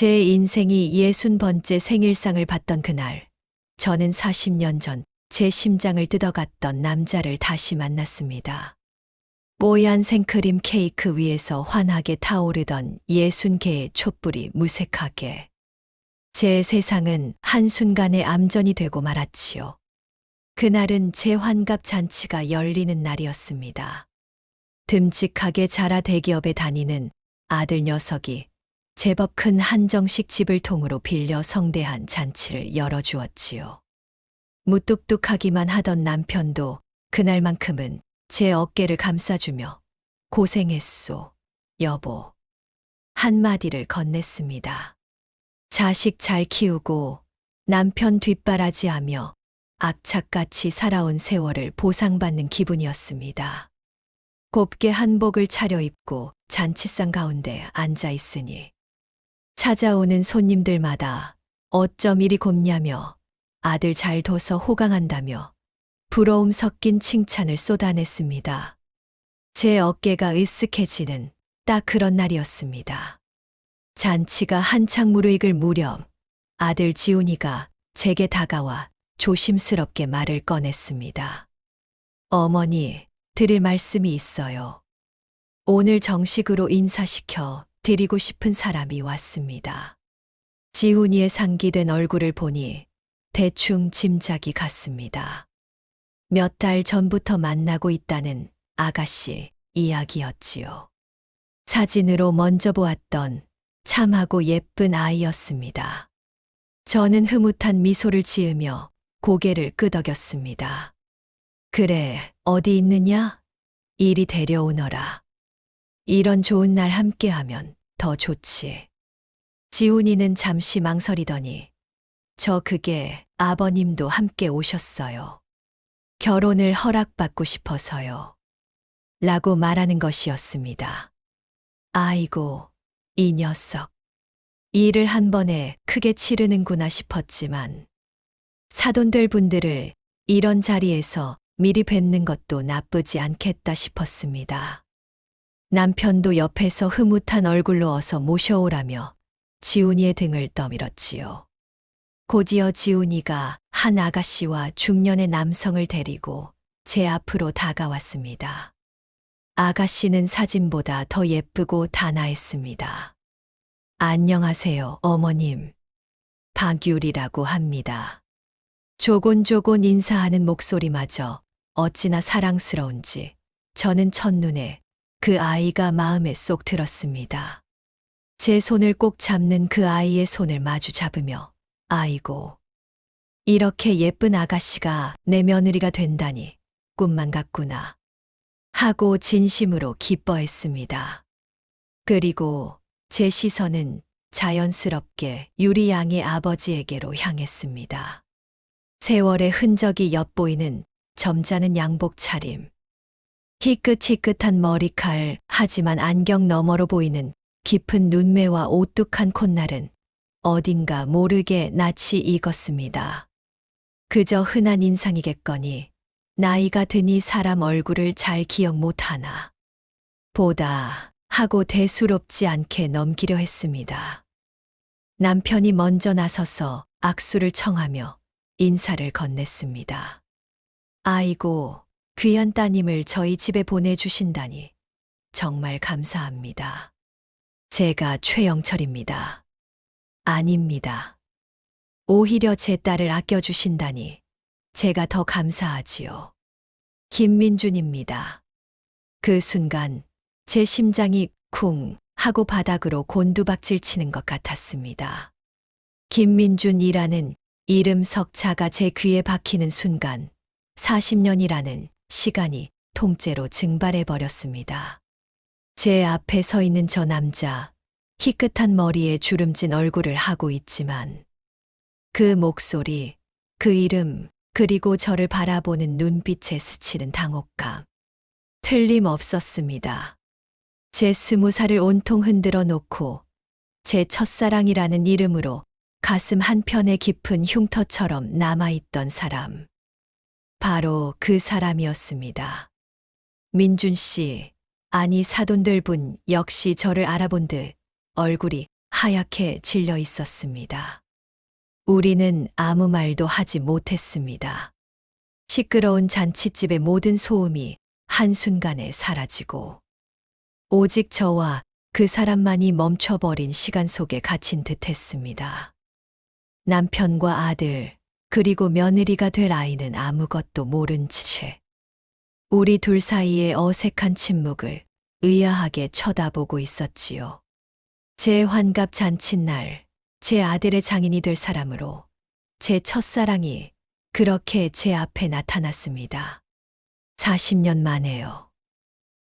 제 인생이 60번째 생일상을 받던 그날, 저는 40년 전 제 심장을 뜯어갔던 남자를 다시 만났습니다. 뽀얀 생크림 케이크 위에서 환하게 타오르던 60개의 촛불이 무색하게. 제 세상은 한순간에 암전이 되고 말았지요. 그날은 제 환갑 잔치가 열리는 날이었습니다. 듬직하게 자라 대기업에 다니는 아들 녀석이 제법 큰 한정식 집을 통으로 빌려 성대한 잔치를 열어주었지요. 무뚝뚝하기만 하던 남편도 그날만큼은 제 어깨를 감싸주며 고생했소, 여보. 한마디를 건넸습니다. 자식 잘 키우고 남편 뒷바라지하며 악착같이 살아온 세월을 보상받는 기분이었습니다. 곱게 한복을 차려입고 잔치상 가운데 앉아 있으니 찾아오는 손님들마다 어쩜 이리 곱냐며 아들 잘 둬서 호강한다며 부러움 섞인 칭찬을 쏟아냈습니다. 제 어깨가 으쓱해지는 딱 그런 날이었습니다. 잔치가 한창 무르익을 무렵 아들 지훈이가 제게 다가와 조심스럽게 말을 꺼냈습니다. 어머니, 드릴 말씀이 있어요. 오늘 정식으로 인사시켜 드리고 싶은 사람이 왔습니다. 지훈이의 상기된 얼굴을 보니 대충 짐작이 갔습니다. 몇 달 전부터 만나고 있다는 아가씨 이야기였지요. 사진으로 먼저 보았던 참하고 예쁜 아이였습니다. 저는 흐뭇한 미소를 지으며 고개를 끄덕였습니다. 그래, 어디 있느냐? 이리 데려오너라. 이런 좋은 날 함께하면 더 좋지. 지훈이는 잠시 망설이더니 저 그게 아버님도 함께 오셨어요. 결혼을 허락받고 싶어서요. 라고 말하는 것이었습니다. 아이고, 이 녀석. 일을 한 번에 크게 치르는구나 싶었지만 사돈들 분들을 이런 자리에서 미리 뵙는 것도 나쁘지 않겠다 싶었습니다. 남편도 옆에서 흐뭇한 얼굴로 어서 모셔오라며 지훈이의 등을 떠밀었지요. 곧이어 지훈이가 한 아가씨와 중년의 남성을 데리고 제 앞으로 다가왔습니다. 아가씨는 사진보다 더 예쁘고 단아했습니다. 안녕하세요, 어머님. 박유리라고 합니다. 조곤조곤 인사하는 목소리마저 어찌나 사랑스러운지 저는 첫눈에 그 아이가 마음에 쏙 들었습니다. 제 손을 꼭 잡는 그 아이의 손을 마주 잡으며 아이고, 이렇게 예쁜 아가씨가 내 며느리가 된다니 꿈만 같구나 하고 진심으로 기뻐했습니다. 그리고 제 시선은 자연스럽게 유리 양의 아버지에게로 향했습니다. 세월의 흔적이 엿보이는 점잖은 양복 차림, 희끗희끗한 머리칼 하지만 안경 너머로 보이는 깊은 눈매와 오뚝한 콧날은 어딘가 모르게 낯이 익었습니다. 그저 흔한 인상이겠거니 나이가 드니 사람 얼굴을 잘 기억 못하나 보다 하고 대수롭지 않게 넘기려 했습니다. 남편이 먼저 나서서 악수를 청하며 인사를 건넸습니다. 아이고, 귀한 따님을 저희 집에 보내주신다니 정말 감사합니다. 제가 최영철입니다. 아닙니다. 오히려 제 딸을 아껴주신다니 제가 더 감사하지요. 김민준입니다. 그 순간 제 심장이 쿵 하고 바닥으로 곤두박질 치는 것 같았습니다. 김민준이라는 이름 석자가 제 귀에 박히는 순간 40년이라는 시간이 통째로 증발해 버렸습니다. 제 앞에 서 있는 저 남자, 희끗한 머리에 주름진 얼굴을 하고 있지만 그 목소리, 그 이름, 그리고 저를 바라보는 눈빛에 스치는 당혹감. 틀림없었습니다. 제 20살을 온통 흔들어 놓고 제 첫사랑이라는 이름으로 가슴 한편에 깊은 흉터처럼 남아있던 사람. 바로 그 사람이었습니다. 민준 씨, 아니 사돈들 분 역시 저를 알아본 듯 얼굴이 하얗게 질려 있었습니다. 우리는 아무 말도 하지 못했습니다. 시끄러운 잔칫집의 모든 소음이 한순간에 사라지고 오직 저와 그 사람만이 멈춰버린 시간 속에 갇힌 듯 했습니다. 남편과 아들, 그리고 며느리가 될 아이는 아무것도 모른 채 우리 둘 사이의 어색한 침묵을 의아하게 쳐다보고 있었지요. 제 환갑 잔칫날, 제 아들의 장인이 될 사람으로 제 첫사랑이 그렇게 제 앞에 나타났습니다. 40년 만에요.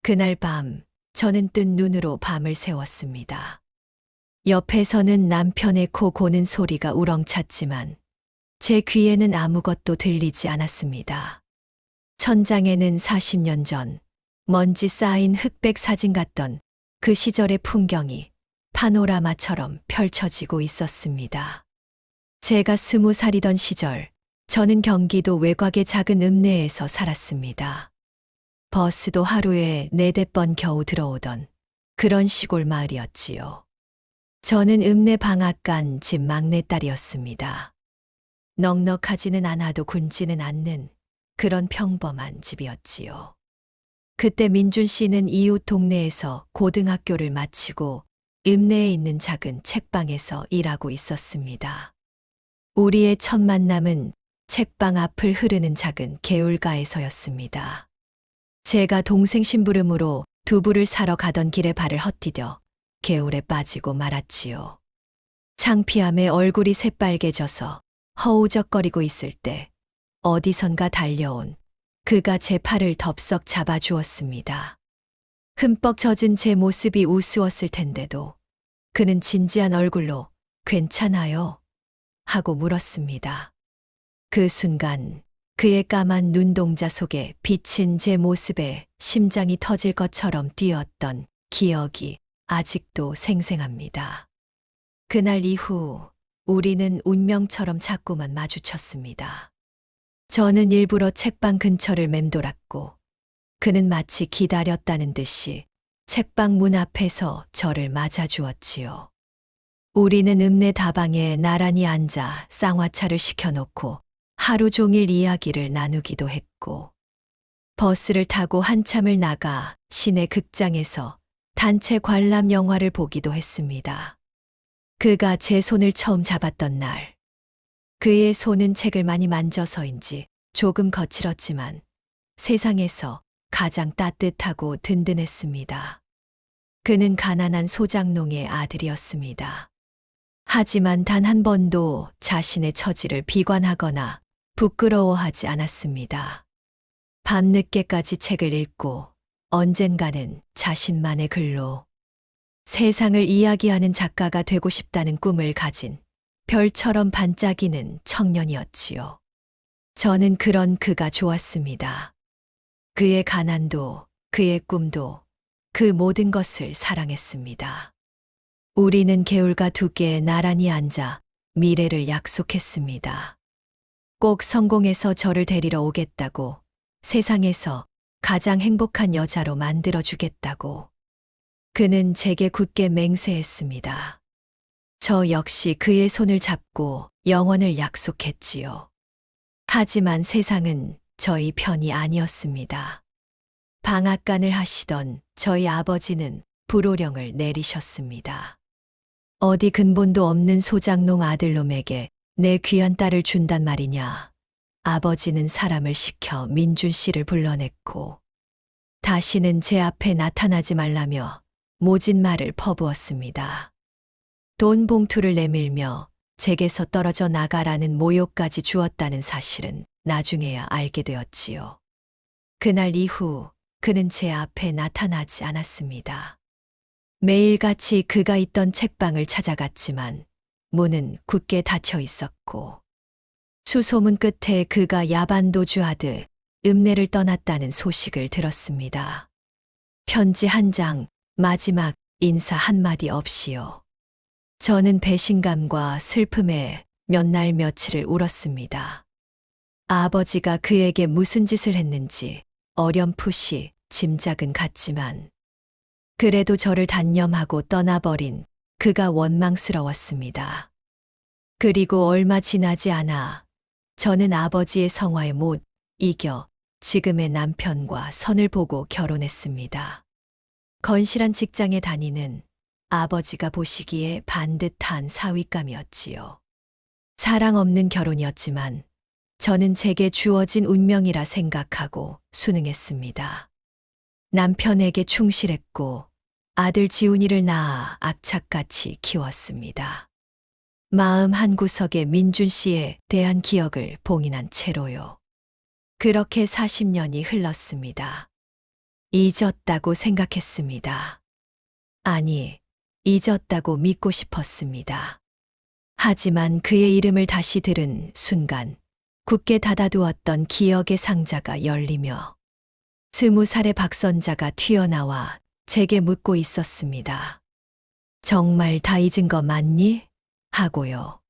그날 밤, 저는 뜬 눈으로 밤을 새웠습니다. 옆에서는 남편의 코 고는 소리가 우렁찼지만 제 귀에는 아무것도 들리지 않았습니다. 천장에는 40년 전 먼지 쌓인 흑백 사진 같던 그 시절의 풍경이 파노라마처럼 펼쳐지고 있었습니다. 제가 20살이던 시절, 저는 경기도 외곽의 작은 읍내에서 살았습니다. 버스도 하루에 4-5번 겨우 들어오던 그런 시골 마을이었지요. 저는 읍내 방앗간 집 막내딸이었습니다. 넉넉하지는 않아도 굶지는 않는 그런 평범한 집이었지요. 그때 민준 씨는 이웃 동네에서 고등학교를 마치고 읍내에 있는 작은 책방에서 일하고 있었습니다. 우리의 첫 만남은 책방 앞을 흐르는 작은 개울가에서였습니다. 제가 동생 심부름으로 두부를 사러 가던 길에 발을 헛디뎌 개울에 빠지고 말았지요. 창피함에 얼굴이 새빨개져서 허우적거리고 있을 때 어디선가 달려온 그가 제 팔을 덥석 잡아주었습니다. 흠뻑 젖은 제 모습이 우스웠을 텐데도 그는 진지한 얼굴로 괜찮아요? 하고 물었습니다. 그 순간 그의 까만 눈동자 속에 비친 제 모습에 심장이 터질 것처럼 뛰었던 기억이 아직도 생생합니다. 그날 이후 우리는 운명처럼 자꾸만 마주쳤습니다. 저는 일부러 책방 근처를 맴돌았고 그는 마치 기다렸다는 듯이 책방 문 앞에서 저를 맞아주었지요. 우리는 읍내 다방에 나란히 앉아 쌍화차를 시켜놓고 하루 종일 이야기를 나누기도 했고 버스를 타고 한참을 나가 시내 극장에서 단체 관람 영화를 보기도 했습니다. 그가 제 손을 처음 잡았던 날, 그의 손은 책을 많이 만져서인지 조금 거칠었지만 세상에서 가장 따뜻하고 든든했습니다. 그는 가난한 소장농의 아들이었습니다. 하지만 단 한 번도 자신의 처지를 비관하거나 부끄러워하지 않았습니다. 밤늦게까지 책을 읽고 언젠가는 자신만의 글로 세상을 이야기하는 작가가 되고 싶다는 꿈을 가진 별처럼 반짝이는 청년이었지요. 저는 그런 그가 좋았습니다. 그의 가난도, 그의 꿈도, 그 모든 것을 사랑했습니다. 우리는 개울가 두께에 나란히 앉아 미래를 약속했습니다. 꼭 성공해서 저를 데리러 오겠다고, 세상에서 가장 행복한 여자로 만들어주겠다고. 그는 제게 굳게 맹세했습니다. 저 역시 그의 손을 잡고 영원을 약속했지요. 하지만 세상은 저희 편이 아니었습니다. 방앗간을 하시던 저희 아버지는 불호령을 내리셨습니다. 어디 근본도 없는 소장농 아들놈에게 내 귀한 딸을 준단 말이냐. 아버지는 사람을 시켜 민준 씨를 불러냈고 다시는 제 앞에 나타나지 말라며 모진 말을 퍼부었습니다. 돈 봉투를 내밀며 제게서 떨어져 나가라는 모욕까지 주었다는 사실은 나중에야 알게 되었지요. 그날 이후 그는 제 앞에 나타나지 않았습니다. 매일같이 그가 있던 책방을 찾아갔지만 문은 굳게 닫혀 있었고 수소문 끝에 그가 야반도주하듯 읍내를 떠났다는 소식을 들었습니다. 편지 한 장, 마지막 인사 한마디 없이요. 저는 배신감과 슬픔에 몇 날 며칠을 울었습니다. 아버지가 그에게 무슨 짓을 했는지 어렴풋이 짐작은 갔지만 그래도 저를 단념하고 떠나버린 그가 원망스러웠습니다. 그리고 얼마 지나지 않아 저는 아버지의 성화에 못 이겨 지금의 남편과 선을 보고 결혼했습니다. 건실한 직장에 다니는 아버지가 보시기에 반듯한 사위감이었지요. 사랑 없는 결혼이었지만 저는 제게 주어진 운명이라 생각하고 순응했습니다. 남편에게 충실했고 아들 지훈이를 낳아 악착같이 키웠습니다. 마음 한구석에 민준 씨에 대한 기억을 봉인한 채로요. 그렇게 40년이 흘렀습니다. 잊었다고 생각했습니다. 아니, 잊었다고 믿고 싶었습니다. 하지만 그의 이름을 다시 들은 순간 굳게 닫아두었던 기억의 상자가 열리며 20살의 박선자가 튀어나와 제게 묻고 있었습니다. 정말 다 잊은 거 맞니? 하고요.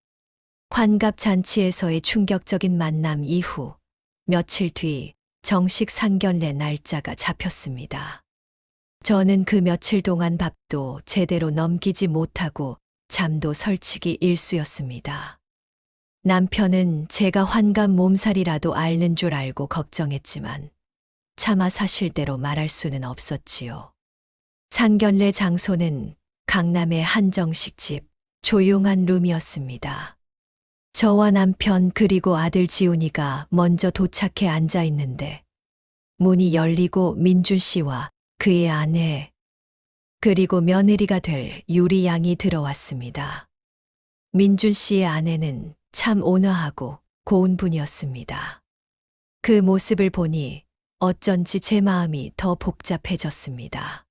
환갑잔치에서의 충격적인 만남 이후 며칠 뒤 정식 상견례 날짜가 잡혔습니다. 저는 그 며칠 동안 밥도 제대로 넘기지 못하고 잠도 설치기 일쑤였습니다. 남편은 제가 환갑 몸살이라도 앓는 줄 알고 걱정했지만 차마 사실대로 말할 수는 없었지요. 상견례 장소는 강남의 한정식 집, 조용한 룸이었습니다. 저와 남편 그리고 아들 지훈이가 먼저 도착해 앉아 있는데 문이 열리고 민준 씨와 그의 아내 그리고 며느리가 될 유리 양이 들어왔습니다. 민준 씨의 아내는 참 온화하고 고운 분이었습니다. 그 모습을 보니 어쩐지 제 마음이 더 복잡해졌습니다.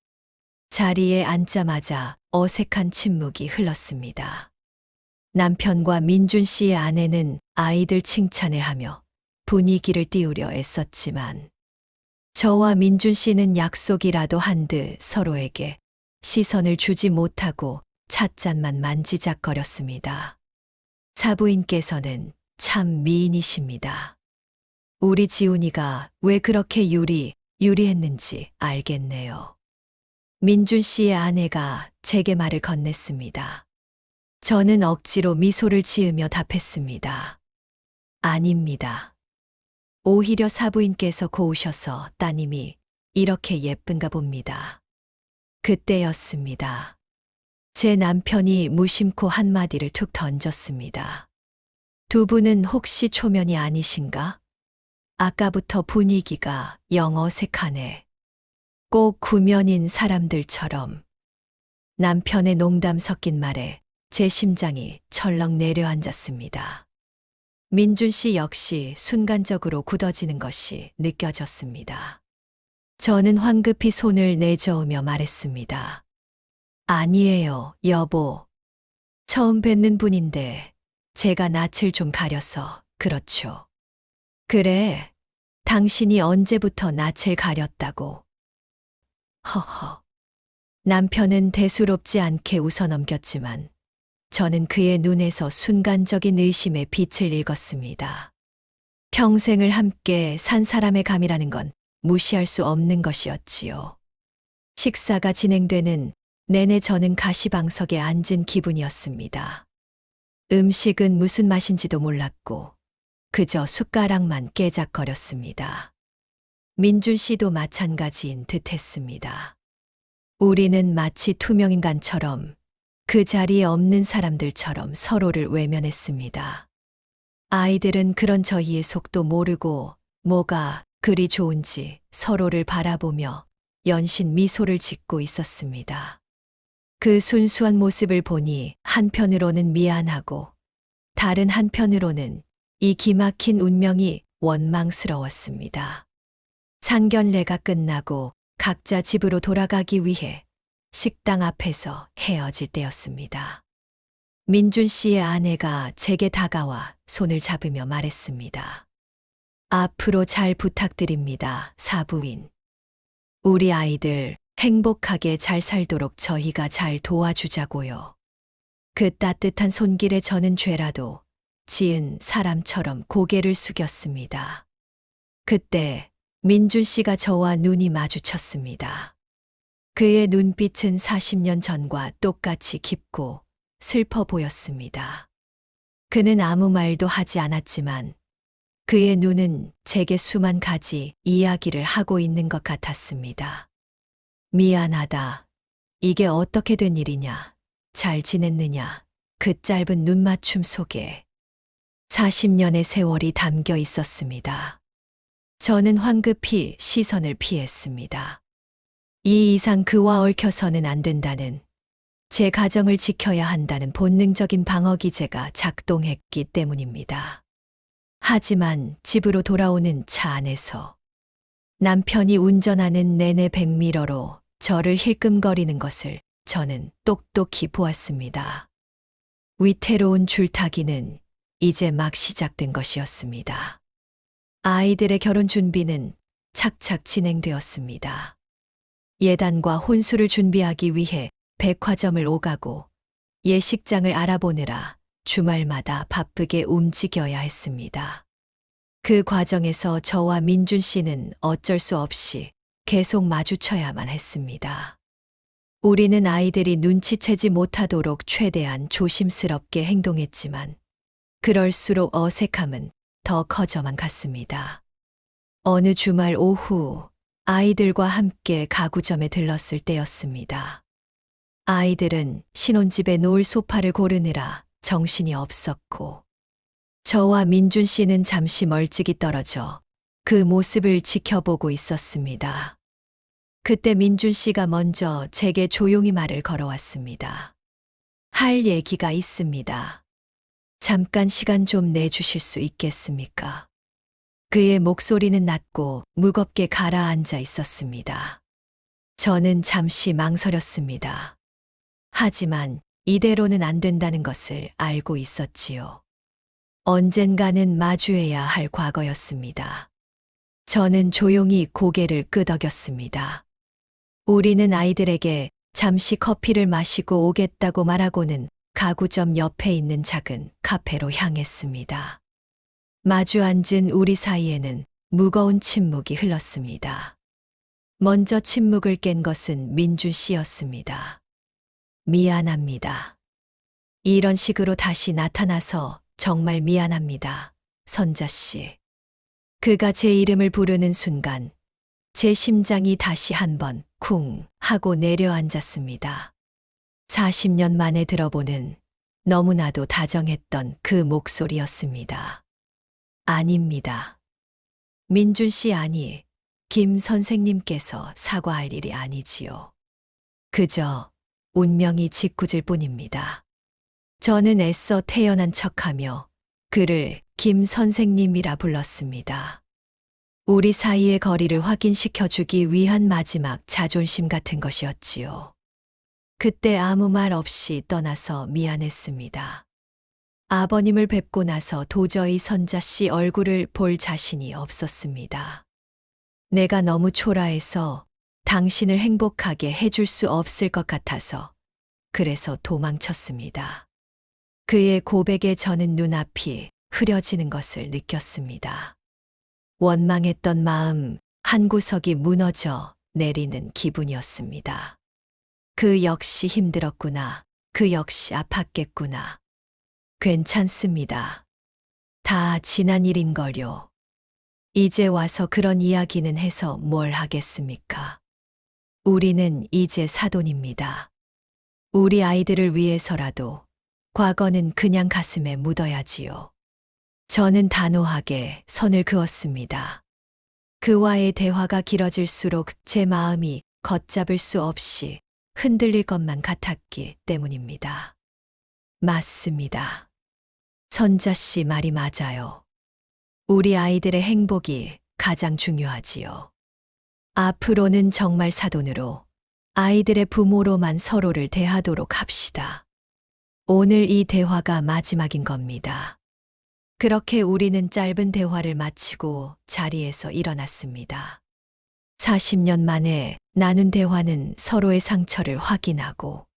자리에 앉자마자 어색한 침묵이 흘렀습니다. 남편과 민준 씨의 아내는 아이들 칭찬을 하며 분위기를 띄우려 애썼지만 저와 민준 씨는 약속이라도 한 듯 서로에게 시선을 주지 못하고 찻잔만 만지작거렸습니다. 사부인께서는 참 미인이십니다. 우리 지훈이가 왜 그렇게 유리했는지 알겠네요. 민준 씨의 아내가 제게 말을 건넸습니다. 저는 억지로 미소를 지으며 답했습니다. 아닙니다. 오히려 사부인께서 고우셔서 따님이 이렇게 예쁜가 봅니다. 그때였습니다. 제 남편이 무심코 한마디를 툭 던졌습니다. 두 분은 혹시 초면이 아니신가? 아까부터 분위기가 영 어색하네. 꼭 구면인 사람들처럼. 남편의 농담 섞인 말에 제 심장이 철렁 내려앉았습니다. 민준 씨 역시 순간적으로 굳어지는 것이 느껴졌습니다. 저는 황급히 손을 내저으며 말했습니다. 아니에요, 여보. 처음 뵙는 분인데 제가 낯을 좀 가려서 그렇죠. 그래, 당신이 언제부터 낯을 가렸다고. 허허. 남편은 대수롭지 않게 웃어넘겼지만 저는 그의 눈에서 순간적인 의심의 빛을 읽었습니다. 평생을 함께 산 사람의 감이라는 건 무시할 수 없는 것이었지요. 식사가 진행되는 내내 저는 가시방석에 앉은 기분이었습니다. 음식은 무슨 맛인지도 몰랐고 그저 숟가락만 깨작거렸습니다. 민준 씨도 마찬가지인 듯했습니다. 우리는 마치 투명인간처럼 그 자리에 없는 사람들처럼 서로를 외면했습니다. 아이들은 그런 저희의 속도 모르고 뭐가 그리 좋은지 서로를 바라보며 연신 미소를 짓고 있었습니다. 그 순수한 모습을 보니 한편으로는 미안하고 다른 한편으로는 이 기막힌 운명이 원망스러웠습니다. 상견례가 끝나고 각자 집으로 돌아가기 위해 식당 앞에서 헤어질 때였습니다. 민준 씨의 아내가 제게 다가와 손을 잡으며 말했습니다. 앞으로 잘 부탁드립니다, 사부인. 우리 아이들 행복하게 잘 살도록 저희가 잘 도와주자고요. 그 따뜻한 손길에 저는 죄라도 지은 사람처럼 고개를 숙였습니다. 그때 민준 씨가 저와 눈이 마주쳤습니다. 그의 눈빛은 40년 전과 똑같이 깊고 슬퍼 보였습니다. 그는 아무 말도 하지 않았지만 그의 눈은 제게 수만 가지 이야기를 하고 있는 것 같았습니다. 미안하다. 이게 어떻게 된 일이냐? 잘 지냈느냐? 그 짧은 눈맞춤 속에 40년의 세월이 담겨 있었습니다. 저는 황급히 시선을 피했습니다. 이 이상 그와 얽혀서는 안 된다는, 제 가정을 지켜야 한다는 본능적인 방어 기제가 작동했기 때문입니다. 하지만 집으로 돌아오는 차 안에서 남편이 운전하는 내내 백미러로 저를 힐끔거리는 것을 저는 똑똑히 보았습니다. 위태로운 줄타기는 이제 막 시작된 것이었습니다. 아이들의 결혼 준비는 착착 진행되었습니다. 예단과 혼수를 준비하기 위해 백화점을 오가고 예식장을 알아보느라 주말마다 바쁘게 움직여야 했습니다. 그 과정에서 저와 민준 씨는 어쩔 수 없이 계속 마주쳐야만 했습니다. 우리는 아이들이 눈치채지 못하도록 최대한 조심스럽게 행동했지만 그럴수록 어색함은 더 커져만 갔습니다. 어느 주말 오후 아이들과 함께 가구점에 들렀을 때였습니다. 아이들은 신혼집에 놓을 소파를 고르느라 정신이 없었고 저와 민준 씨는 잠시 멀찍이 떨어져 그 모습을 지켜보고 있었습니다. 그때 민준 씨가 먼저 제게 조용히 말을 걸어왔습니다. 할 얘기가 있습니다. 잠깐 시간 좀 내주실 수 있겠습니까? 그의 목소리는 낮고 무겁게 가라앉아 있었습니다. 저는 잠시 망설였습니다. 하지만 이대로는 안 된다는 것을 알고 있었지요. 언젠가는 마주해야 할 과거였습니다. 저는 조용히 고개를 끄덕였습니다. 우리는 아이들에게 잠시 커피를 마시고 오겠다고 말하고는 가구점 옆에 있는 작은 카페로 향했습니다. 마주 앉은 우리 사이에는 무거운 침묵이 흘렀습니다. 먼저 침묵을 깬 것은 민준 씨였습니다. 미안합니다. 이런 식으로 다시 나타나서 정말 미안합니다, 선자 씨. 그가 제 이름을 부르는 순간 제 심장이 다시 한번 쿵 하고 내려앉았습니다. 40년 만에 들어보는 너무나도 다정했던 그 목소리였습니다. 아닙니다. 민준 씨 아니, 김 선생님께서 사과할 일이 아니지요. 그저 운명이 짓궂을 뿐입니다. 저는 애써 태연한 척하며 그를 김 선생님이라 불렀습니다. 우리 사이의 거리를 확인시켜주기 위한 마지막 자존심 같은 것이었지요. 그때 아무 말 없이 떠나서 미안했습니다. 아버님을 뵙고 나서 도저히 선자 씨 얼굴을 볼 자신이 없었습니다. 내가 너무 초라해서 당신을 행복하게 해줄 수 없을 것 같아서 그래서 도망쳤습니다. 그의 고백에 저는 눈앞이 흐려지는 것을 느꼈습니다. 원망했던 마음 한 구석이 무너져 내리는 기분이었습니다. 그 역시 힘들었구나. 그 역시 아팠겠구나. 괜찮습니다. 다 지난 일인걸요. 이제 와서 그런 이야기는 해서 뭘 하겠습니까? 우리는 이제 사돈입니다. 우리 아이들을 위해서라도 과거는 그냥 가슴에 묻어야지요. 저는 단호하게 선을 그었습니다. 그와의 대화가 길어질수록 제 마음이 걷잡을 수 없이 흔들릴 것만 같았기 때문입니다. 맞습니다. 선자 씨 말이 맞아요. 우리 아이들의 행복이 가장 중요하지요. 앞으로는 정말 사돈으로 아이들의 부모로만 서로를 대하도록 합시다. 오늘 이 대화가 마지막인 겁니다. 그렇게 우리는 짧은 대화를 마치고 자리에서 일어났습니다. 40년 만에 나눈 대화는 서로의 상처를 확인하고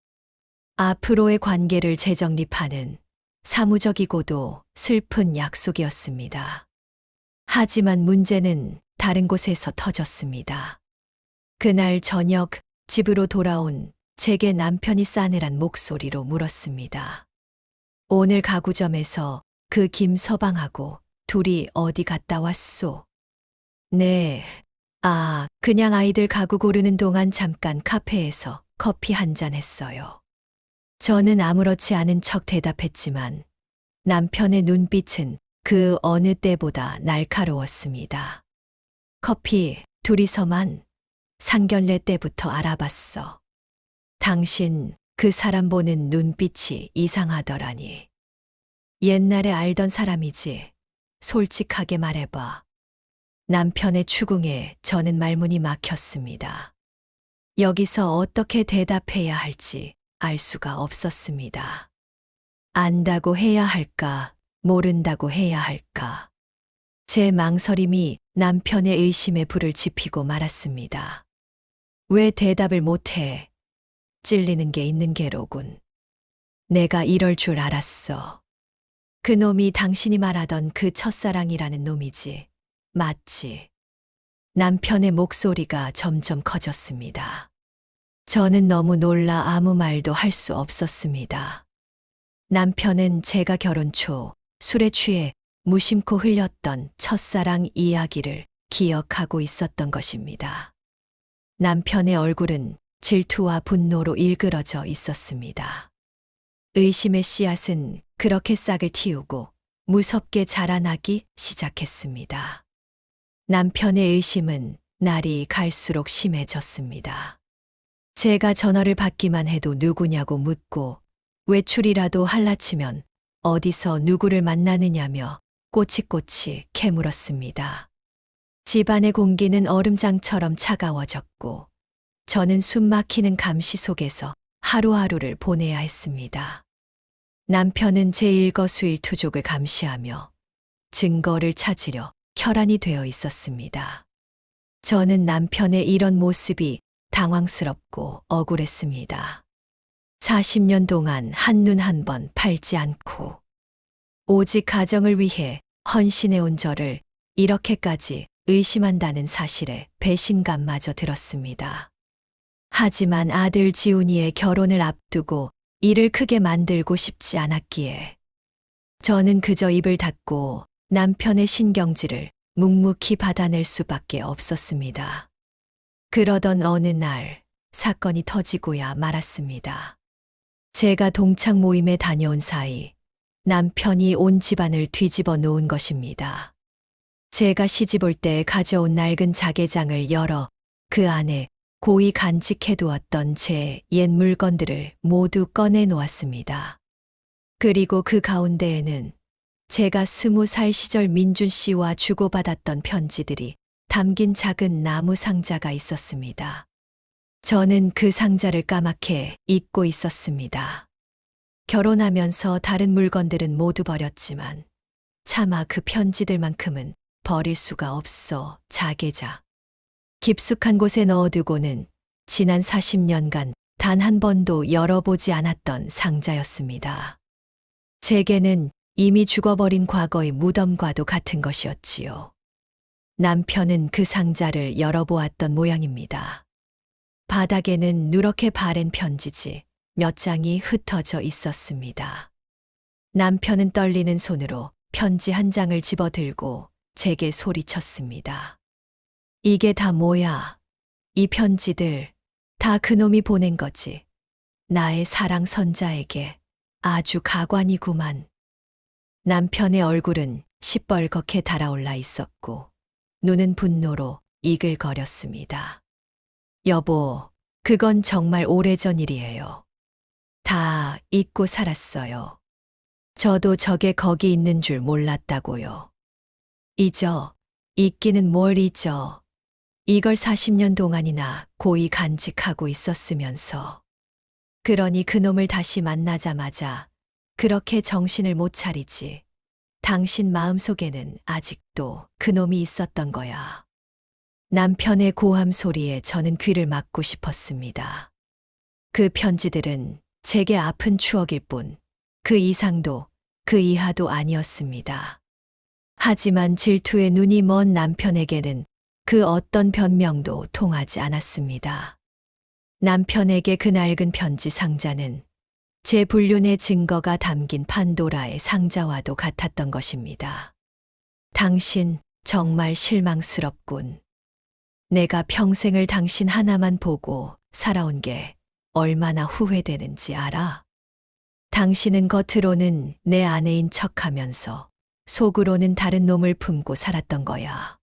앞으로의 관계를 재정립하는 사무적이고도 슬픈 약속이었습니다. 하지만 문제는 다른 곳에서 터졌습니다. 그날 저녁 집으로 돌아온 제게 남편이 싸늘한 목소리로 물었습니다. 오늘 가구점에서 그 김서방하고 둘이 어디 갔다 왔소? 네. 그냥 아이들 가구 고르는 동안 잠깐 카페에서 커피 한 잔 했어요. 저는 아무렇지 않은 척 대답했지만 남편의 눈빛은 그 어느 때보다 날카로웠습니다. 커피 둘이서만 상견례 때부터 알아봤어. 당신 그 사람 보는 눈빛이 이상하더라니. 옛날에 알던 사람이지. 솔직하게 말해봐. 남편의 추궁에 저는 말문이 막혔습니다. 여기서 어떻게 대답해야 할지 알 수가 없었습니다. 안다고 해야 할까, 모른다고 해야 할까. 제 망설임이 남편의 의심에 불을 지피고 말았습니다. 왜 대답을 못해? 찔리는 게 있는 게로군. 내가 이럴 줄 알았어. 그 놈이 당신이 말하던 그 첫사랑이라는 놈이지. 맞지? 남편의 목소리가 점점 커졌습니다. 저는 너무 놀라 아무 말도 할 수 없었습니다. 남편은 제가 결혼 초 술에 취해 무심코 흘렸던 첫사랑 이야기를 기억하고 있었던 것입니다. 남편의 얼굴은 질투와 분노로 일그러져 있었습니다. 의심의 씨앗은 그렇게 싹을 틔우고 무섭게 자라나기 시작했습니다. 남편의 의심은 날이 갈수록 심해졌습니다. 제가 전화를 받기만 해도 누구냐고 묻고 외출이라도 할라치면 어디서 누구를 만나느냐며 꼬치꼬치 캐물었습니다. 집안의 공기는 얼음장처럼 차가워졌고 저는 숨 막히는 감시 속에서 하루하루를 보내야 했습니다. 남편은 제 일거수일투족을 감시하며 증거를 찾으려 혈안이 되어 있었습니다. 저는 남편의 이런 모습이 당황스럽고 억울했습니다. 40년 동안 한눈 한 번 팔지 않고 오직 가정을 위해 헌신해온 저를 이렇게까지 의심한다는 사실에 배신감마저 들었습니다. 하지만 아들 지훈이의 결혼을 앞두고 일을 크게 만들고 싶지 않았기에 저는 그저 입을 닫고 남편의 신경질을 묵묵히 받아낼 수밖에 없었습니다. 그러던 어느 날 사건이 터지고야 말았습니다. 제가 동창 모임에 다녀온 사이 남편이 온 집안을 뒤집어 놓은 것입니다. 제가 시집올 때 가져온 낡은 자개장을 열어 그 안에 고이 간직해두었던 제 옛 물건들을 모두 꺼내 놓았습니다. 그리고 그 가운데에는 제가 20살 시절 민준 씨와 주고받았던 편지들이 담긴 작은 나무 상자가 있었습니다. 저는 그 상자를 까맣게 잊고 있었습니다. 결혼하면서 다른 물건들은 모두 버렸지만 차마 그 편지들만큼은 버릴 수가 없어 자개자. 깊숙한 곳에 넣어두고는 지난 40년간 단 한 번도 열어보지 않았던 상자였습니다. 제게는 이미 죽어버린 과거의 무덤과도 같은 것이었지요. 남편은 그 상자를 열어보았던 모양입니다. 바닥에는 누렇게 바랜 편지지 몇 장이 흩어져 있었습니다. 남편은 떨리는 손으로 편지 한 장을 집어들고 제게 소리쳤습니다. 이게 다 뭐야? 이 편지들 다 그놈이 보낸 거지. 나의 사랑 선자에게 아주 가관이구만. 남편의 얼굴은 시뻘겋게 달아올라 있었고 눈은 분노로 이글거렸습니다. 여보, 그건 정말 오래전 일이에요. 다 잊고 살았어요. 저도 저게 거기 있는 줄 몰랐다고요. 잊어, 잊기는 뭘 잊어. 이걸 40년 동안이나 고이 간직하고 있었으면서. 그러니 그놈을 다시 만나자마자 그렇게 정신을 못 차리지. 당신 마음속에는 아직도 그놈이 있었던 거야. 남편의 고함 소리에 저는 귀를 막고 싶었습니다. 그 편지들은 제게 아픈 추억일 뿐, 그 이상도 그 이하도 아니었습니다. 하지만 질투에 눈이 먼 남편에게는 그 어떤 변명도 통하지 않았습니다. 남편에게 그 낡은 편지 상자는 제 불륜의 증거가 담긴 판도라의 상자와도 같았던 것입니다. 당신 정말 실망스럽군. 내가 평생을 당신 하나만 보고 살아온 게 얼마나 후회되는지 알아? 당신은 겉으로는 내 아내인 척하면서 속으로는 다른 놈을 품고 살았던 거야.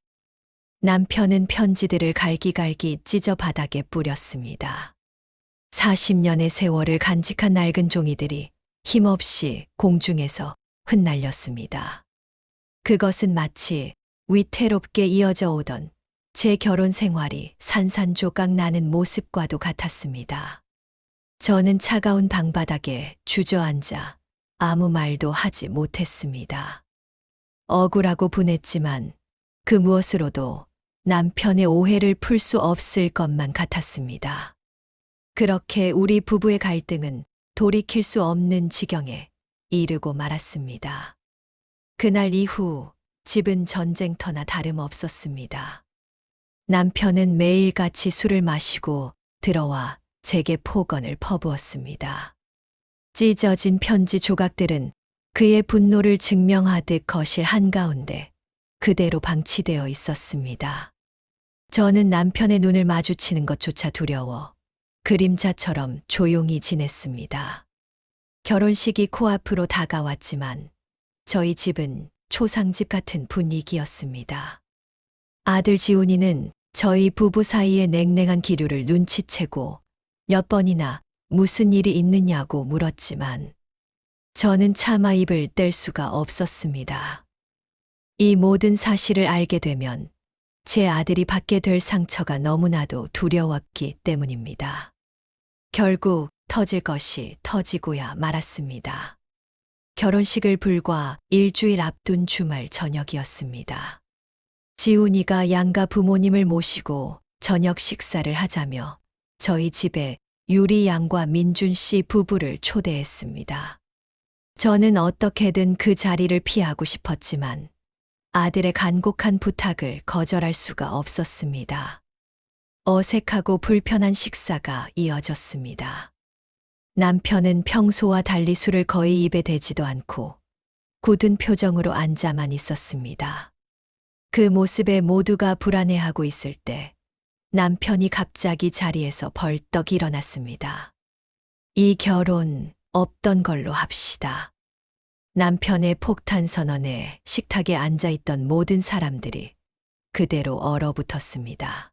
남편은 편지들을 갈기갈기 찢어 바닥에 뿌렸습니다. 40년의 세월을 간직한 낡은 종이들이 힘없이 공중에서 흩날렸습니다. 그것은 마치 위태롭게 이어져 오던 제 결혼 생활이 산산조각 나는 모습과도 같았습니다. 저는 차가운 방바닥에 주저앉아 아무 말도 하지 못했습니다. 억울하고 분했지만 그 무엇으로도 남편의 오해를 풀 수 없을 것만 같았습니다. 그렇게 우리 부부의 갈등은 돌이킬 수 없는 지경에 이르고 말았습니다. 그날 이후 집은 전쟁터나 다름없었습니다. 남편은 매일같이 술을 마시고 들어와 제게 폭언을 퍼부었습니다. 찢어진 편지 조각들은 그의 분노를 증명하듯 거실 한가운데 그대로 방치되어 있었습니다. 저는 남편의 눈을 마주치는 것조차 두려워 그림자처럼 조용히 지냈습니다. 결혼식이 코앞으로 다가왔지만 저희 집은 초상집 같은 분위기였습니다. 아들 지훈이는 저희 부부 사이의 냉랭한 기류를 눈치채고 몇 번이나 무슨 일이 있느냐고 물었지만 저는 차마 입을 뗄 수가 없었습니다. 이 모든 사실을 알게 되면 제 아들이 받게 될 상처가 너무나도 두려웠기 때문입니다. 결국 터질 것이 터지고야 말았습니다. 결혼식을 불과 일주일 앞둔 주말 저녁이었습니다. 지훈이가 양가 부모님을 모시고 저녁 식사를 하자며 저희 집에 유리 양과 민준 씨 부부를 초대했습니다. 저는 어떻게든 그 자리를 피하고 싶었지만 아들의 간곡한 부탁을 거절할 수가 없었습니다. 어색하고 불편한 식사가 이어졌습니다. 남편은 평소와 달리 술을 거의 입에 대지도 않고 굳은 표정으로 앉아만 있었습니다. 그 모습에 모두가 불안해하고 있을 때 남편이 갑자기 자리에서 벌떡 일어났습니다. 이 결혼 없던 걸로 합시다. 남편의 폭탄 선언에 식탁에 앉아있던 모든 사람들이 그대로 얼어붙었습니다.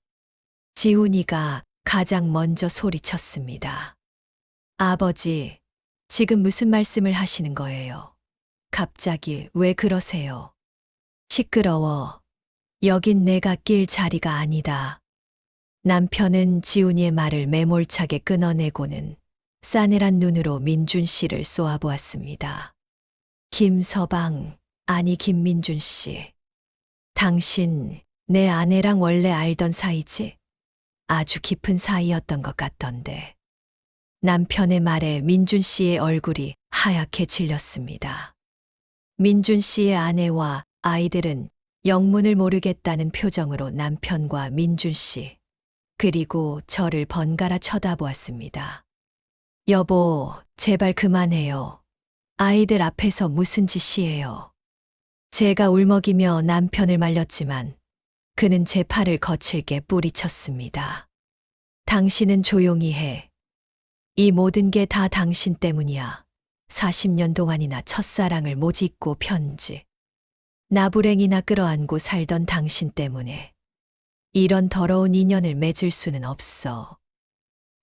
지훈이가 가장 먼저 소리쳤습니다. 아버지, 지금 무슨 말씀을 하시는 거예요? 갑자기 왜 그러세요? 시끄러워. 여긴 내가 낄 자리가 아니다. 남편은 지훈이의 말을 매몰차게 끊어내고는 싸늘한 눈으로 민준 씨를 쏘아보았습니다. 김서방, 아니 김민준 씨. 당신 내 아내랑 원래 알던 사이지? 아주 깊은 사이였던 것 같던데. 남편의 말에 민준 씨의 얼굴이 하얗게 질렸습니다. 민준 씨의 아내와 아이들은 영문을 모르겠다는 표정으로 남편과 민준 씨, 그리고 저를 번갈아 쳐다보았습니다. 여보, 제발 그만해요. 아이들 앞에서 무슨 짓이에요. 제가 울먹이며 남편을 말렸지만 그는 제 팔을 거칠게 뿌리쳤습니다. 당신은 조용히 해. 이 모든 게 다 당신 때문이야. 40년 동안이나 첫사랑을 모짓고 편지. 나부랭이나 끌어안고 살던 당신 때문에 이런 더러운 인연을 맺을 수는 없어.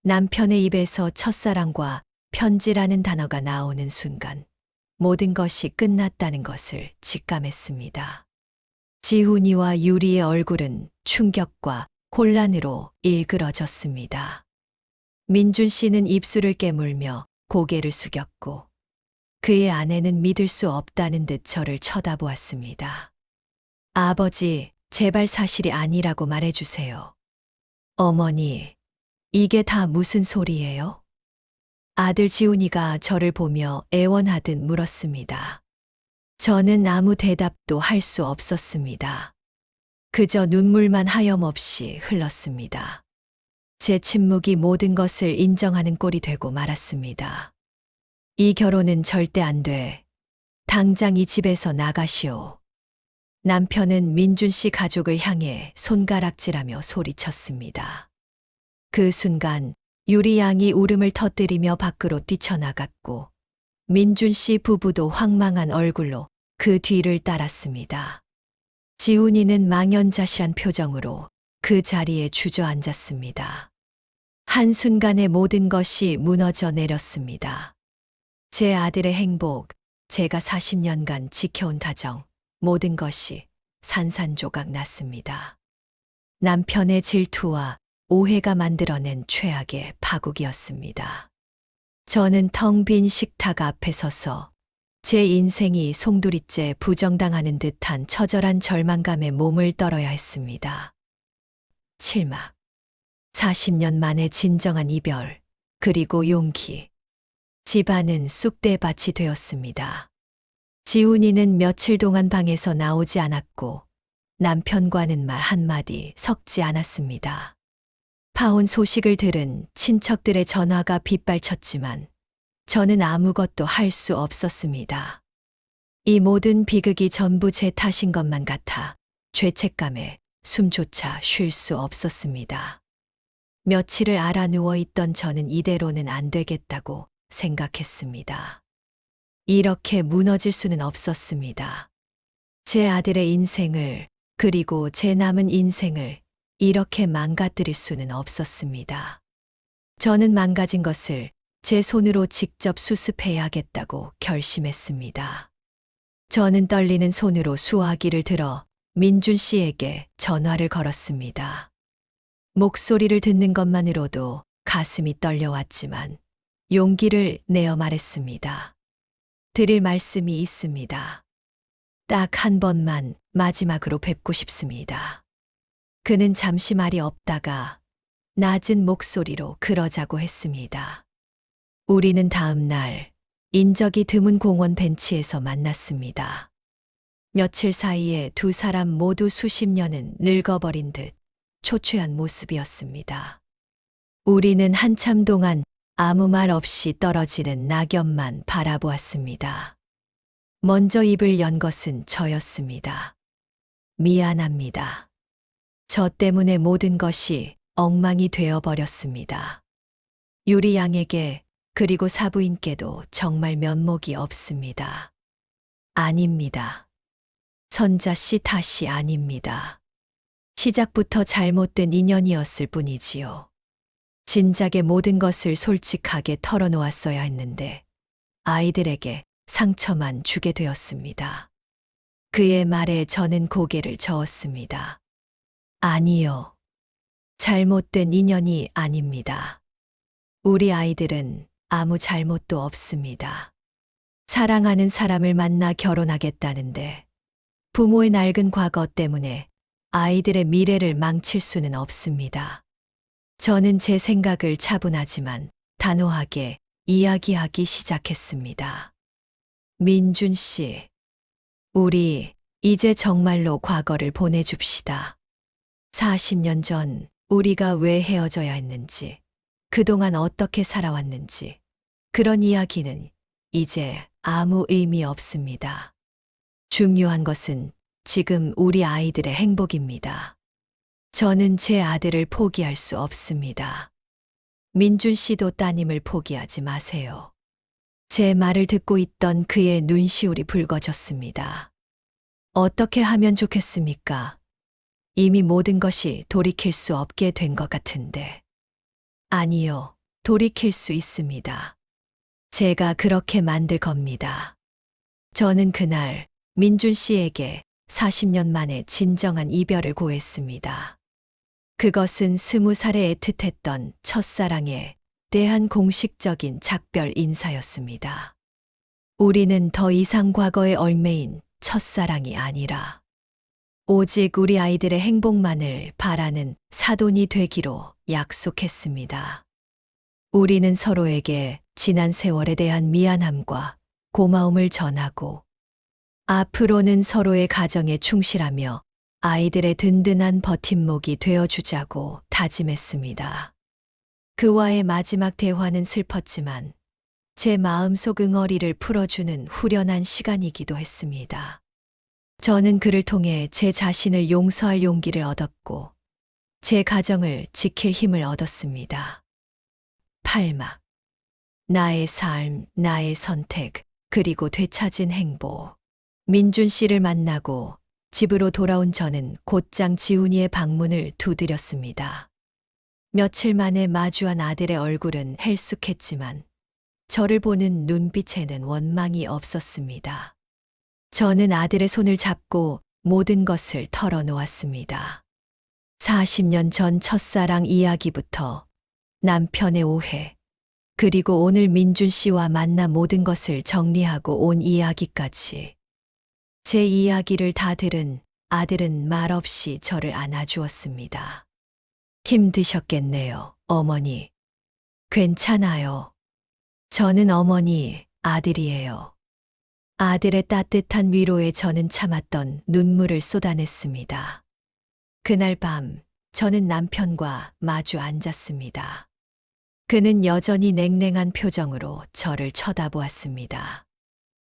남편의 입에서 첫사랑과 편지라는 단어가 나오는 순간 모든 것이 끝났다는 것을 직감했습니다. 지훈이와 유리의 얼굴은 충격과 혼란으로 일그러졌습니다. 민준 씨는 입술을 깨물며 고개를 숙였고 그의 아내는 믿을 수 없다는 듯 저를 쳐다보았습니다. 아버지, 제발 사실이 아니라고 말해주세요. 어머니, 이게 다 무슨 소리예요? 아들 지훈이가 저를 보며 애원하듯 물었습니다. 저는 아무 대답도 할 수 없었습니다. 그저 눈물만 하염없이 흘렀습니다. 제 침묵이 모든 것을 인정하는 꼴이 되고 말았습니다. 이 결혼은 절대 안 돼. 당장 이 집에서 나가시오. 남편은 민준 씨 가족을 향해 손가락질하며 소리쳤습니다. 그 순간 유리 양이 울음을 터뜨리며 밖으로 뛰쳐나갔고 민준 씨 부부도 황망한 얼굴로 그 뒤를 따랐습니다. 지훈이는 망연자실한 표정으로 그 자리에 주저앉았습니다. 한순간에 모든 것이 무너져 내렸습니다. 제 아들의 행복, 제가 40년간 지켜온 다정, 모든 것이 산산조각 났습니다. 남편의 질투와 오해가 만들어낸 최악의 파국이었습니다. 저는 텅 빈 식탁 앞에 서서 제 인생이 송두리째 부정당하는 듯한 처절한 절망감에 몸을 떨어야 했습니다. 칠막. 40년 만에 진정한 이별, 그리고 용기. 집안은 쑥대밭이 되었습니다. 지훈이는 며칠 동안 방에서 나오지 않았고 남편과는 말 한마디 섞지 않았습니다. 파혼 소식을 들은 친척들의 전화가 빗발쳤지만 저는 아무것도 할 수 없었습니다. 이 모든 비극이 전부 제 탓인 것만 같아 죄책감에 숨조차 쉴 수 없었습니다. 며칠을 알아 누워 있던 저는 이대로는 안 되겠다고 생각했습니다. 이렇게 무너질 수는 없었습니다. 제 아들의 인생을, 그리고 제 남은 인생을 이렇게 망가뜨릴 수는 없었습니다. 저는 망가진 것을 제 손으로 직접 수습해야겠다고 결심했습니다. 저는 떨리는 손으로 수화기를 들어 민준 씨에게 전화를 걸었습니다. 목소리를 듣는 것만으로도 가슴이 떨려왔지만 용기를 내어 말했습니다. 드릴 말씀이 있습니다. 딱 한 번만 마지막으로 뵙고 싶습니다. 그는 잠시 말이 없다가 낮은 목소리로 그러자고 했습니다. 우리는 다음 날 인적이 드문 공원 벤치에서 만났습니다. 며칠 사이에 두 사람 모두 수십 년은 늙어버린 듯 초췌한 모습이었습니다. 우리는 한참 동안 아무 말 없이 떨어지는 낙엽만 바라보았습니다. 먼저 입을 연 것은 저였습니다. 미안합니다. 저 때문에 모든 것이 엉망이 되어버렸습니다. 유리 양에게, 그리고 사부인께도 정말 면목이 없습니다. 아닙니다. 선자 씨 탓이 아닙니다. 시작부터 잘못된 인연이었을 뿐이지요. 진작에 모든 것을 솔직하게 털어놓았어야 했는데 아이들에게 상처만 주게 되었습니다. 그의 말에 저는 고개를 저었습니다. 아니요. 잘못된 인연이 아닙니다. 우리 아이들은 아무 잘못도 없습니다. 사랑하는 사람을 만나 결혼하겠다는데 부모의 낡은 과거 때문에 아이들의 미래를 망칠 수는 없습니다. 저는 제 생각을 차분하지만 단호하게 이야기하기 시작했습니다. 민준 씨, 우리 이제 정말로 과거를 보내줍시다. 40년 전 우리가 왜 헤어져야 했는지, 그동안 어떻게 살아왔는지, 그런 이야기는 이제 아무 의미 없습니다. 중요한 것은 지금 우리 아이들의 행복입니다. 저는 제 아들을 포기할 수 없습니다. 민준 씨도 따님을 포기하지 마세요. 제 말을 듣고 있던 그의 눈시울이 붉어졌습니다. 어떻게 하면 좋겠습니까? 이미 모든 것이 돌이킬 수 없게 된 것 같은데. 아니요, 돌이킬 수 있습니다. 제가 그렇게 만들 겁니다. 저는 그날 민준 씨에게 40년 만에 진정한 이별을 고했습니다. 그것은 20살에 애틋했던 첫사랑에 대한 공식적인 작별 인사였습니다. 우리는 더 이상 과거의 얼매인 첫사랑이 아니라 오직 우리 아이들의 행복만을 바라는 사돈이 되기로 약속했습니다. 우리는 서로에게 지난 세월에 대한 미안함과 고마움을 전하고 앞으로는 서로의 가정에 충실하며 아이들의 든든한 버팀목이 되어주자고 다짐했습니다. 그와의 마지막 대화는 슬펐지만 제 마음속 응어리를 풀어주는 후련한 시간이기도 했습니다. 저는 그를 통해 제 자신을 용서할 용기를 얻었고 제 가정을 지킬 힘을 얻었습니다. 8막. 나의 삶, 나의 선택, 그리고 되찾은 행복. 민준 씨를 만나고 집으로 돌아온 저는 곧장 지훈이의 방문을 두드렸습니다. 며칠 만에 마주한 아들의 얼굴은 헬쑥했지만 저를 보는 눈빛에는 원망이 없었습니다. 저는 아들의 손을 잡고 모든 것을 털어놓았습니다. 40년 전 첫사랑 이야기부터 남편의 오해, 그리고 오늘 민준 씨와 만나 모든 것을 정리하고 온 이야기까지. 제 이야기를 다 들은 아들은 말없이 저를 안아주었습니다. 힘드셨겠네요, 어머니. 괜찮아요. 저는 어머니, 아들이에요. 아들의 따뜻한 위로에 저는 참았던 눈물을 쏟아냈습니다. 그날 밤, 저는 남편과 마주 앉았습니다. 그는 여전히 냉랭한 표정으로 저를 쳐다보았습니다.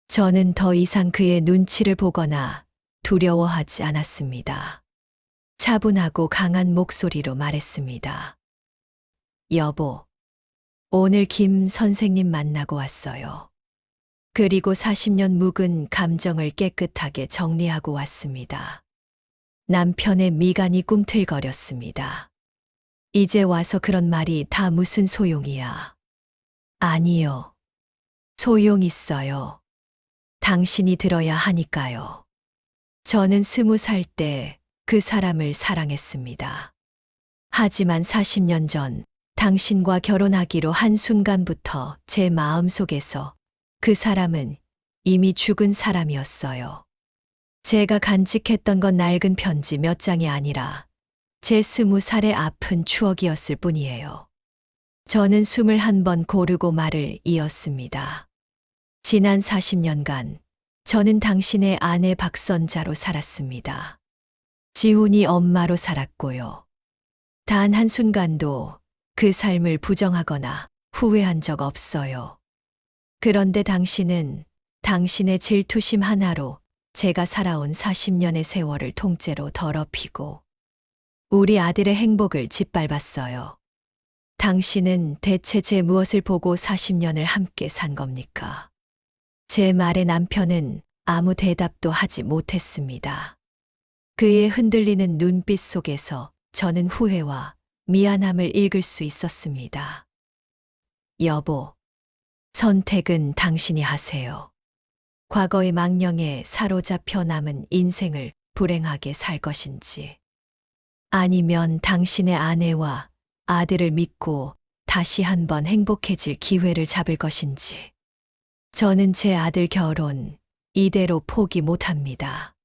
저는 더 이상 그의 눈치를 보거나 두려워하지 않았습니다. 차분하고 강한 목소리로 말했습니다. 여보, 오늘 김 선생님 만나고 왔어요. 그리고 40년 묵은 감정을 깨끗하게 정리하고 왔습니다. 남편의 미간이 꿈틀거렸습니다. 이제 와서 그런 말이 다 무슨 소용이야. 아니요. 소용 있어요. 당신이 들어야 하니까요. 저는 20살 때 그 사람을 사랑했습니다. 하지만 40년 전 당신과 결혼하기로 한 순간부터 제 마음속에서 그 사람은 이미 죽은 사람이었어요. 제가 간직했던 건 낡은 편지 몇 장이 아니라 제 20살의 아픈 추억이었을 뿐이에요. 저는 21번 고르고 말을 이었습니다. 지난 40년간 저는 당신의 아내 박선자로 살았습니다. 지훈이 엄마로 살았고요. 단 한순간도 그 삶을 부정하거나 후회한 적 없어요. 그런데 당신은 당신의 질투심 하나로 제가 살아온 40년의 세월을 통째로 더럽히고 우리 아들의 행복을 짓밟았어요. 당신은 대체 제 무엇을 보고 40년을 함께 산 겁니까? 제 말에 남편은 아무 대답도 하지 못했습니다. 그의 흔들리는 눈빛 속에서 저는 후회와 미안함을 읽을 수 있었습니다. 여보, 선택은 당신이 하세요. 과거의 망령에 사로잡혀 남은 인생을 불행하게 살 것인지, 아니면 당신의 아내와 아들을 믿고 다시 한번 행복해질 기회를 잡을 것인지. 저는 제 아들 결혼 이대로 포기 못합니다.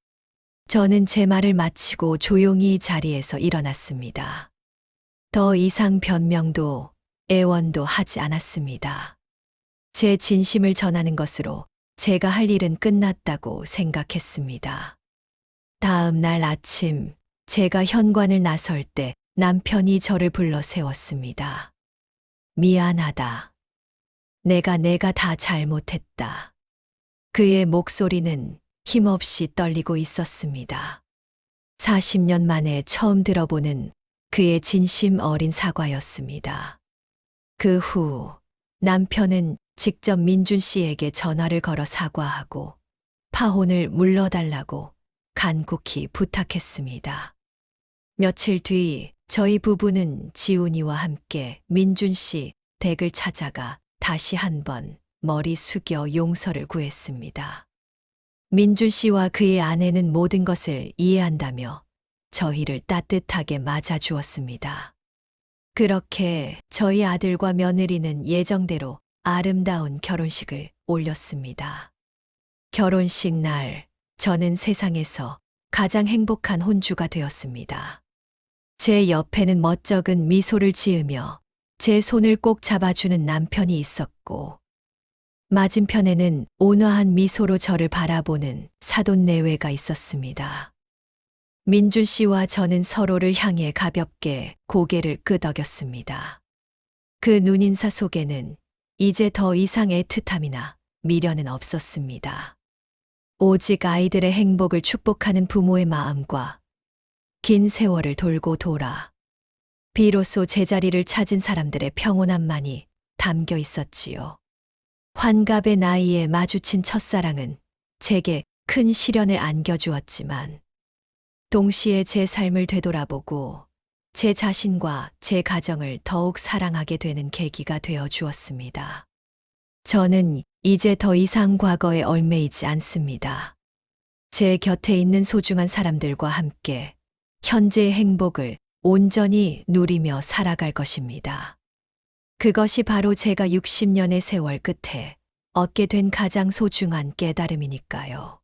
저는 제 말을 마치고 조용히 자리에서 일어났습니다. 더 이상 변명도 애원도 하지 않았습니다. 제 진심을 전하는 것으로 제가 할 일은 끝났다고 생각했습니다. 다음 날 아침, 제가 현관을 나설 때 남편이 저를 불러 세웠습니다. 미안하다. 내가 다 잘못했다. 그의 목소리는 힘없이 떨리고 있었습니다. 40년 만에 처음 들어보는 그의 진심 어린 사과였습니다. 그 후 남편은 직접 민준 씨에게 전화를 걸어 사과하고 파혼을 물러달라고 간곡히 부탁했습니다. 며칠 뒤 저희 부부는 지훈이와 함께 민준 씨 댁을 찾아가 다시 한번 머리 숙여 용서를 구했습니다. 민준 씨와 그의 아내는 모든 것을 이해한다며 저희를 따뜻하게 맞아주었습니다. 그렇게 저희 아들과 며느리는 예정대로 아름다운 결혼식을 올렸습니다. 결혼식 날, 저는 세상에서 가장 행복한 혼주가 되었습니다. 제 옆에는 멋쩍은 미소를 지으며 제 손을 꼭 잡아주는 남편이 있었고, 맞은편에는 온화한 미소로 저를 바라보는 사돈내외가 있었습니다. 민준 씨와 저는 서로를 향해 가볍게 고개를 끄덕였습니다. 그 눈인사 속에는 이제 더 이상 애틋함이나 미련은 없었습니다. 오직 아이들의 행복을 축복하는 부모의 마음과 긴 세월을 돌고 돌아 비로소 제자리를 찾은 사람들의 평온함만이 담겨 있었지요. 환갑의 나이에 마주친 첫사랑은 제게 큰 시련을 안겨주었지만 동시에 제 삶을 되돌아보고 제 자신과 제 가정을 더욱 사랑하게 되는 계기가 되어 주었습니다. 저는 이제 더 이상 과거에 얽매이지 않습니다. 제 곁에 있는 소중한 사람들과 함께 현재의 행복을 온전히 누리며 살아갈 것입니다. 그것이 바로 제가 60년의 세월 끝에 얻게 된 가장 소중한 깨달음이니까요.